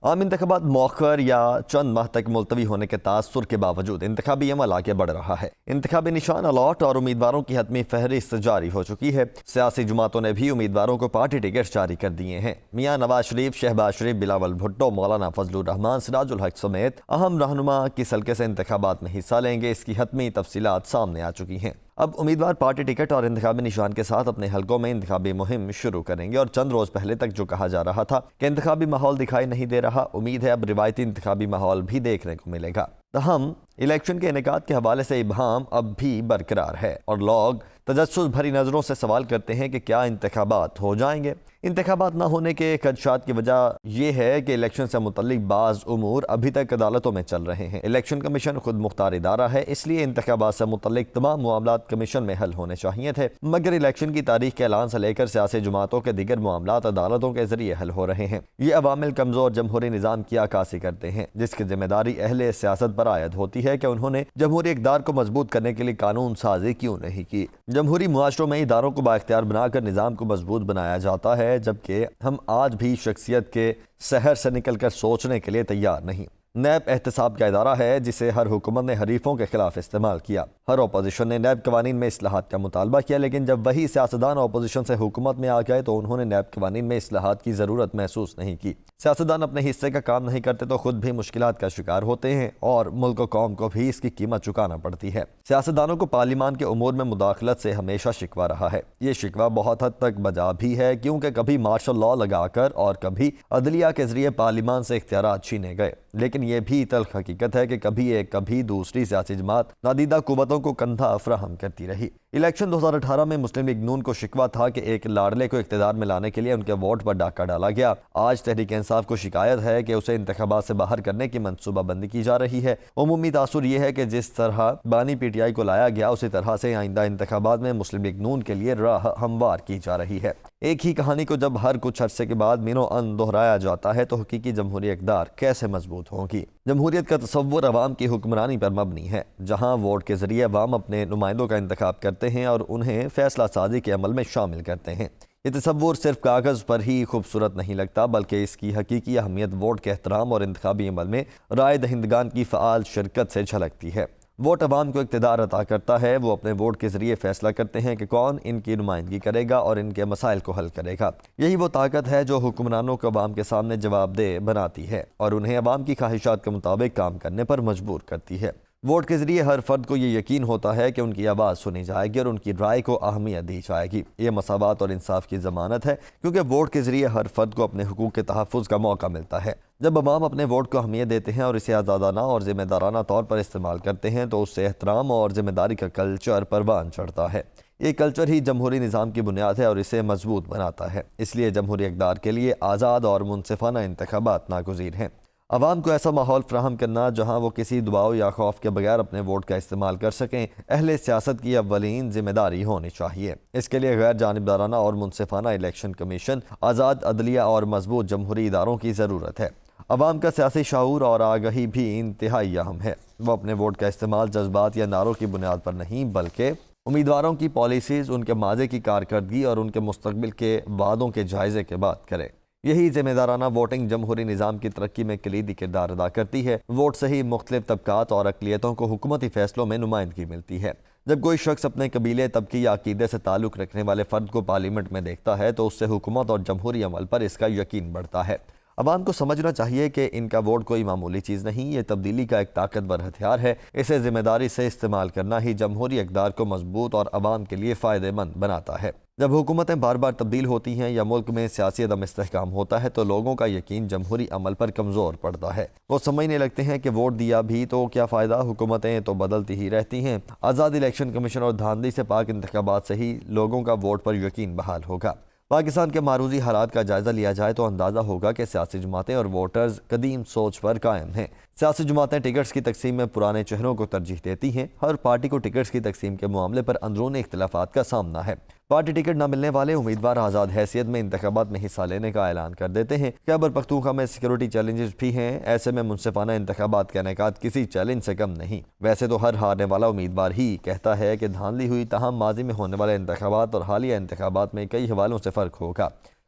عام انتخابات مؤخر یا چند ماہ تک ملتوی ہونے کے تاثر کے باوجود انتخابی عمل آگے بڑھ رہا ہے۔ انتخابی نشان الاٹ اور امیدواروں کی حتمی فہرست جاری ہو چکی ہے۔ سیاسی جماعتوں نے بھی امیدواروں کو پارٹی ٹکٹ جاری کر دیے ہیں۔ میاں نواز شریف، شہباز شریف، بلاول بھٹو، مولانا فضل الرحمان، سراج الحق سمیت اہم رہنما کس حلقے سے انتخابات میں حصہ لیں گے، اس کی حتمی تفصیلات سامنے آ چکی ہیں۔ اب امیدوار پارٹی ٹکٹ اور انتخابی نشان کے ساتھ اپنے حلقوں میں انتخابی مہم شروع کریں گے، اور چند روز پہلے تک جو کہا جا رہا تھا کہ انتخابی ماحول دکھائی نہیں دے رہا، امید ہے اب روایتی انتخابی ماحول بھی دیکھنے کو ملے گا۔ تاہم الیکشن کے انعقاد کے حوالے سے ابہام اب بھی برقرار ہے، اور لوگ تجسس بھری نظروں سے سوال کرتے ہیں کہ کیا انتخابات ہو جائیں گے۔ انتخابات نہ ہونے کے خدشات کی وجہ یہ ہے کہ الیکشن سے متعلق بعض امور ابھی تک عدالتوں میں چل رہے ہیں۔ الیکشن کمیشن خود مختار ادارہ ہے، اس لیے انتخابات سے متعلق تمام معاملات کمیشن میں حل ہونے چاہیے تھے، مگر الیکشن کی تاریخ کے اعلان سے لے کر سیاسی جماعتوں کے دیگر معاملات عدالتوں کے ذریعے حل ہو رہے ہیں۔ یہ عوامل کمزور جمہوری نظام کی عکاسی کرتے ہیں، جس کی ذمہ داری اہل سیاست پر عائد ہوتی ہے کہ انہوں نے جمہوری اقدار کو مضبوط کرنے کے لیے قانون سازی کیوں نہیں کی۔ جمہوری معاشروں میں اداروں کو بااختیار بنا کر نظام کو مضبوط بنایا جاتا ہے، جبکہ ہم آج بھی شخصیت کے سحر سے نکل کر سوچنے کے لیے تیار نہیں۔ نیب احتساب کا ادارہ ہے جسے ہر حکومت نے حریفوں کے خلاف استعمال کیا۔ ہر اپوزیشن نے نیب قوانین میں اصلاحات کا مطالبہ کیا، لیکن جب وہی سیاستدان اپوزیشن سے حکومت میں آ گئے تو انہوں نے نیب قوانین میں اصلاحات کی ضرورت محسوس نہیں کی۔ سیاستدان اپنے حصے کا کام نہیں کرتے تو خود بھی مشکلات کا شکار ہوتے ہیں، اور ملک و قوم کو بھی اس کی قیمت چکانا پڑتی ہے۔ سیاستدانوں کو پارلیمان کے امور میں مداخلت سے ہمیشہ شکوہ رہا ہے۔ یہ شکوہ بہت حد تک بجا بھی ہے، کیونکہ کبھی مارشل لا لگا کر اور کبھی عدلیہ کے ذریعے پارلیمان سے اختیارات چھینے گئے، لیکن یہ بھی تلخ حقیقت ہے کہ کبھی ایک کبھی دوسری سیاسی جماعت نادیدہ قوتوں کو کندھا فراہم کرتی رہی۔ الیکشن 2018 میں مسلم لیگ نون کو شکوہ تھا کہ ایک لاڑلے کو اقتدار میں لانے کے لیے ان کے ووٹ پر ڈاکہ ڈالا گیا۔ آج تحریک انصاف کو شکایت ہے کہ اسے انتخابات سے باہر کرنے کی منصوبہ بندی کی جا رہی ہے۔ عمومی تاثر یہ ہے کہ جس طرح بانی پی ٹی آئی کو لایا گیا، اسی طرح سے آئندہ انتخابات میں مسلم لیگ نون کے لیے راہ ہموار کی جا رہی ہے۔ ایک ہی کہانی کو جب ہر کچھ عرصے کے بعد مینو ان دہرایا جاتا ہے تو حقیقی جمہوری اقدار کیسے مضبوط ہوگی؟ جمہوریت کا تصور عوام کی حکمرانی پر مبنی ہے، جہاں ووٹ کے ذریعے عوام اپنے نمائندوں کا انتخاب کرتے ہیں اور انہیں فیصلہ سازی کے عمل میں شامل کرتے ہیں۔ یہ تصور صرف کاغذ پر ہی خوبصورت نہیں لگتا، بلکہ اس کی حقیقی اہمیت ووٹ کے احترام اور انتخابی عمل میں رائے دہندگان کی فعال شرکت سے جھلکتی ہے۔ ووٹ عوام کو اقتدار عطا کرتا ہے، وہ اپنے ووٹ کے ذریعے فیصلہ کرتے ہیں کہ کون ان کی نمائندگی کرے گا اور ان کے مسائل کو حل کرے گا۔ یہی وہ طاقت ہے جو حکمرانوں کو عوام کے سامنے جواب دہ بناتی ہے اور انہیں عوام کی خواہشات کے مطابق کام کرنے پر مجبور کرتی ہے۔ ووٹ کے ذریعے ہر فرد کو یہ یقین ہوتا ہے کہ ان کی آواز سنی جائے گی اور ان کی رائے کو اہمیت دی جائے گی۔ یہ مساوات اور انصاف کی ضمانت ہے، کیونکہ ووٹ کے ذریعے ہر فرد کو اپنے حقوق کے تحفظ کا موقع ملتا ہے۔ جب عوام اپنے ووٹ کو اہمیت دیتے ہیں اور اسے آزادانہ اور ذمہ دارانہ طور پر استعمال کرتے ہیں تو اس سے احترام اور ذمہ داری کا کلچر پروان چڑھتا ہے۔ یہ کلچر ہی جمہوری نظام کی بنیاد ہے اور اسے مضبوط بناتا ہے۔ اس لیے جمہوری اقدار کے لیے آزاد اور منصفانہ انتخابات ناگزیر ہیں۔ عوام کو ایسا ماحول فراہم کرنا جہاں وہ کسی دباؤ یا خوف کے بغیر اپنے ووٹ کا استعمال کر سکیں، اہل سیاست کی اولین ذمہ داری ہونی چاہیے۔ اس کے لیے غیر جانبدارانہ اور منصفانہ الیکشن کمیشن، آزاد عدلیہ اور مضبوط جمہوری اداروں کی ضرورت ہے۔ عوام کا سیاسی شعور اور آگہی بھی انتہائی اہم ہے۔ وہ اپنے ووٹ کا استعمال جذبات یا نعروں کی بنیاد پر نہیں، بلکہ امیدواروں کی پالیسیز، ان کے ماضی کی کارکردگی اور ان کے مستقبل کے وعدوں کے جائزے کے بعد کریں۔ یہی ذمہ دارانہ ووٹنگ جمہوری نظام کی ترقی میں کلیدی کردار ادا کرتی ہے۔ ووٹ سے ہی مختلف طبقات اور اقلیتوں کو حکومتی فیصلوں میں نمائندگی ملتی ہے۔ جب کوئی شخص اپنے قبیلے، طبقے یا عقیدے سے تعلق رکھنے والے فرد کو پارلیمنٹ میں دیکھتا ہے تو اس سے حکومت اور جمہوری عمل پر اس کا یقین بڑھتا ہے۔ عوام کو سمجھنا چاہیے کہ ان کا ووٹ کوئی معمولی چیز نہیں، یہ تبدیلی کا ایک طاقتور ہتھیار ہے۔ اسے ذمہ داری سے استعمال کرنا ہی جمہوری اقدار کو مضبوط اور عوام کے لیے فائدہ مند بناتا ہے۔ جب حکومتیں بار بار تبدیل ہوتی ہیں یا ملک میں سیاسی عدم استحکام ہوتا ہے تو لوگوں کا یقین جمہوری عمل پر کمزور پڑتا ہے۔ وہ سمجھنے لگتے ہیں کہ ووٹ دیا بھی تو کیا فائدہ، حکومتیں تو بدلتی ہی رہتی ہیں۔ آزاد الیکشن کمیشن اور دھاندلی سے پاک انتخابات سے ہی لوگوں کا ووٹ پر یقین بحال ہوگا۔ پاکستان کے معروضی حالات کا جائزہ لیا جائے تو اندازہ ہوگا کہ سیاسی جماعتیں اور ووٹرز قدیم سوچ پر قائم ہیں۔ سیاسی جماعتیں ٹکٹس کی تقسیم میں پرانے چہروں کو ترجیح دیتی ہیں۔ ہر پارٹی کو ٹکٹس کی تقسیم کے معاملے پر اندرونی اختلافات کا سامنا ہے۔ پارٹی ٹکٹ نہ ملنے والے امیدوار آزاد حیثیت میں انتخابات میں حصہ لینے کا اعلان کر دیتے ہیں۔ خیبر پختونخوا میں سیکیورٹی چیلنجز بھی ہیں، ایسے میں منصفانہ انتخابات کا انعقاد کسی چیلنج سے کم نہیں۔ ویسے تو ہر ہارنے والا امیدوار ہی کہتا ہے کہ دھاندلی ہوئی، تاہم ماضی میں ہونے والے انتخابات اور حالیہ انتخابات میں کئی حوالوں سے فرق ہوگا۔